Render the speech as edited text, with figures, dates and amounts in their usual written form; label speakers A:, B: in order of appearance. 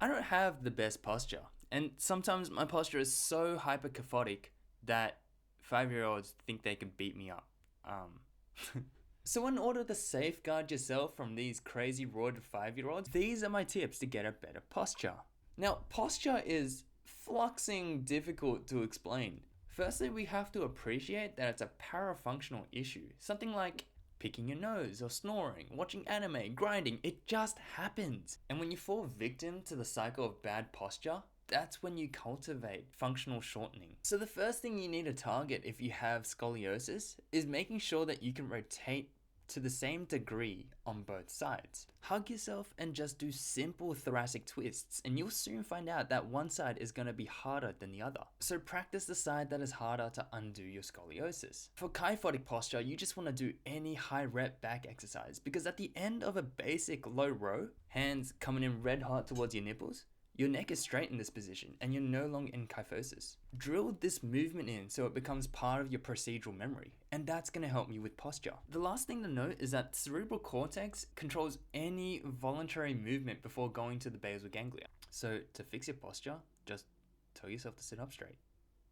A: I don't have the best posture, and sometimes my posture is so hyperkyphotic that 5-year-olds think they can beat me up. So in order to safeguard yourself from these crazy roided 5-year-olds, these are my tips to get a better posture. Now, posture is fluxing difficult to explain. Firstly, we have to appreciate that it's a parafunctional issue. Something like picking your nose or snoring, watching anime, grinding, it just happens. And when you fall victim to the cycle of bad posture, that's when you cultivate functional shortening. So the first thing you need to target if you have scoliosis is making sure that you can rotate to the same degree on both sides. Hug yourself and just do simple thoracic twists, and you'll soon find out that one side is going to be harder than the other. So practice the side that is harder to undo your scoliosis. For kyphotic posture, you just want to do any high rep back exercise, because at the end of a basic low row, hands coming in red hot towards your nipples, your neck is straight in this position and you're no longer in kyphosis. Drill this movement in so it becomes part of your procedural memory, and that's going to help you with posture. The last thing to note is that cerebral cortex controls any voluntary movement before going to the basal ganglia. So to fix your posture, just tell yourself to sit up straight.